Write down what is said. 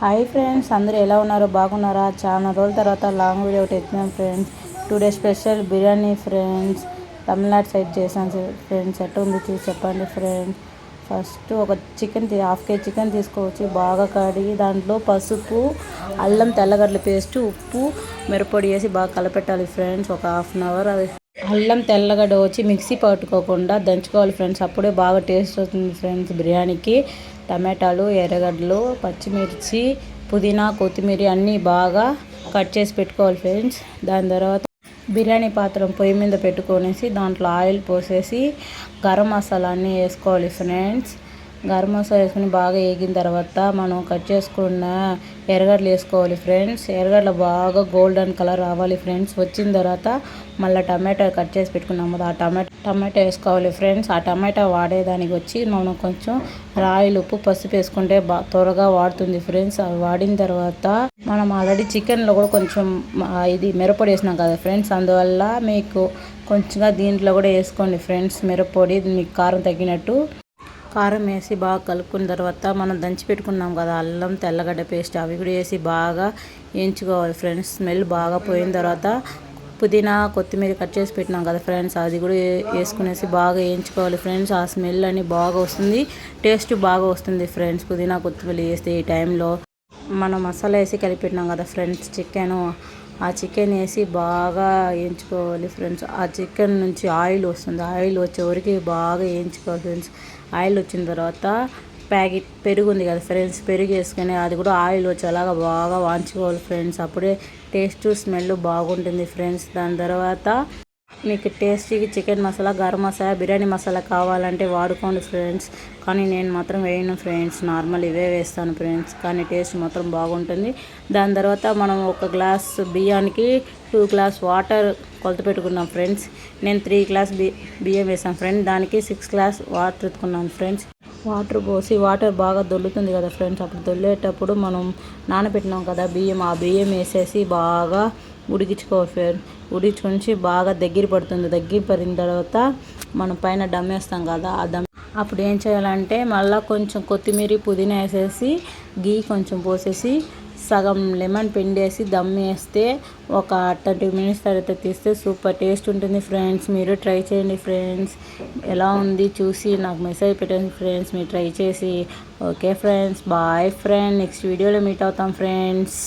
Hi friends, అందరూ ఎలా ఉన్నారు? బాగున్నారా? చాలా రోజుల తర్వాత లాంగ్ వీడియో ఒకటి ఎత్తున్నాం friends. Today special biryani friends. Tamil Nadu side చేశాను ఫ్రెండ్స్. ఎట్లా ఉంది చూసి చెప్పండి ఫ్రెండ్స్. ఫస్ట్ ఒక హాఫ్ కేజీ చికెన్ తీసుకోవచ్చు. బాగా కడిగి దాంట్లో పసుపు, అల్లం, తెల్లగడ్డల పేస్ట్, ఉప్పు, మిరప్పొడి వేసి బాగా కలపెట్టాలి ఫ్రెండ్స్. ఒక హాఫ్ అన్ అవర్ అల్లం తెల్లగడ్డ వచ్చి మిక్సీ పట్టుకోకుండా దంచుకోవాలి ఫ్రెండ్స్. అప్పుడే బాగా టేస్ట్ వస్తుంది ఫ్రెండ్స్ బిర్యానీకి. టమాటాలు, ఎర్రగడ్డలు, పచ్చిమిర్చి, పుదీనా, కొత్తిమీర అన్నీ బాగా కట్ చేసి పెట్టుకోవాలి ఫ్రెండ్స్. దాని తర్వాత బిర్యానీ పాత్ర పొయ్యి మీద పెట్టుకొనేసి దాంట్లో ఆయిల్ పోసేసి గరం మసాలా అన్నీ వేసుకోవాలి ఫ్రెండ్స్. గరం మసాలా వేసుకుని బాగా వేగిన తర్వాత మనం కట్ చేసుకున్న ఎర్రగడ్డలు వేసుకోవాలి ఫ్రెండ్స్. ఎర్రగడ్డలు బాగా గోల్డెన్ కలర్ రావాలి ఫ్రెండ్స్. వచ్చిన తర్వాత మళ్ళీ టమాటా కట్ చేసి పెట్టుకున్నాము కదా, ఆ టమాటా వేసుకోవాలి ఫ్రెండ్స్. ఆ టమాటా వాడేదానికి వచ్చి మనం కొంచెం రాయిలు, ఉప్పు, పసుపు వేసుకుంటే త్వరగా వాడుతుంది ఫ్రెండ్స్. అవి వాడిన తర్వాత మనం ఆల్రెడీ చికెన్లో కూడా కొంచెం ఇది మిరప్పొడి వేసినాం కదా ఫ్రెండ్స్. అందువల్ల మీకు కొంచెంగా దీంట్లో కూడా వేసుకోండి ఫ్రెండ్స్ మిరప్పొడి, మీకు కారం తగ్గినట్టు. కారం వేసి బాగా కలుపుకున్న తర్వాత మనం దంచి పెట్టుకున్నాం కదా అల్లం, తెల్లగడ్డ పేస్ట్, అవి కూడా వేసి బాగా వేయించుకోవాలి ఫ్రెండ్స్. స్మెల్ బాగా పోయిన తర్వాత పుదీనా, కొత్తిమీర కట్ చేసి పెట్టినాం కదా ఫ్రెండ్స్, అది కూడా వేసుకునేసి బాగా వేయించుకోవాలి ఫ్రెండ్స్. ఆ స్మెల్ అని బాగా వస్తుంది, టేస్ట్ బాగా వస్తుంది ఫ్రెండ్స్. పుదీనా, కొత్తిమీర వేస్తే ఈ టైంలో మనం మసాలా వేసి కలిపెట్టినాం కదా ఫ్రెండ్స్ చికెను, ఆ చికెన్ వేసి బాగా వేయించుకోవాలి ఫ్రెండ్స్. ఆ చికెన్ నుంచి ఆయిల్ వస్తుంది, ఆయిల్ వచ్చే వరకు బాగా వేయించుకోవాలి ఫ్రెండ్స్. ఆయిల్ వచ్చిన తర్వాత ప్యాకెట్ పెరుగు ఉంది కదా ఫ్రెండ్స్, పెరుగు వేసుకొని అది కూడా ఆయిల్ వచ్చేలాగా బాగా వాంచుకోవాలి ఫ్రెండ్స్. అప్పుడే టేస్ట్, స్మెల్ బాగుంటుంది ఫ్రెండ్స్. దాని తర్వాత మీకు టేస్టీకి చికెన్ మసాలా, గరం మసాలా, బిర్యానీ మసాలా కావాలంటే వాడుకోండి ఫ్రెండ్స్. కానీ నేను మాత్రం వేయను ఫ్రెండ్స్, నార్మల్ ఇవే వేస్తాను ఫ్రెండ్స్. కానీ టేస్ట్ మాత్రం బాగుంటుంది. దాని తర్వాత మనం ఒక గ్లాస్ బియ్యానికి 2 గ్లాస్ వాటర్ కొలత పెట్టుకున్నాం ఫ్రెండ్స్. నేను 3 గ్లాస్ బియ్యం వేసాను ఫ్రెండ్స్, దానికి 6 గ్లాస్ వాటర్ ఎత్తుకున్నాను ఫ్రెండ్స్. వాటర్ పోసి వాటర్ బాగా దొల్లుతుంది కదా ఫ్రెండ్స్, అప్పుడు దొల్లేటప్పుడు మనం నానబెట్టినాం కదా బియ్యం, ఆ బియ్యం వేసేసి బాగా ఉడికించుకోవాలి ఫ్రెండ్స్. ఉడికించుకొని బాగా దగ్గర పడుతుంది. దగ్గర పడిన తర్వాత మనం పైన దమ్ వేస్తాం కదా, ఆ దమ్ అప్పుడు ఏం చేయాలంటే మళ్ళీ కొంచెం కొత్తిమీర, పుదీనా వేసేసి గీ కొంచెం పోసేసి సగం లెమన్ పిండేసి దమ్ వేస్తే ఒక 30 మినిట్స్ తర్వాత తీస్తే సూపర్ టేస్ట్ ఉంటుంది ఫ్రెండ్స్. మీరు ట్రై చేయండి ఫ్రెండ్స్. ఎలా ఉంది చూసి నాకు మెసేజ్ పెట్టండి ఫ్రెండ్స్, మీరు ట్రై చేసి. Okay friends, bye friends. Next వీడియోలో మీట్ అవుతాం ఫ్రెండ్స్.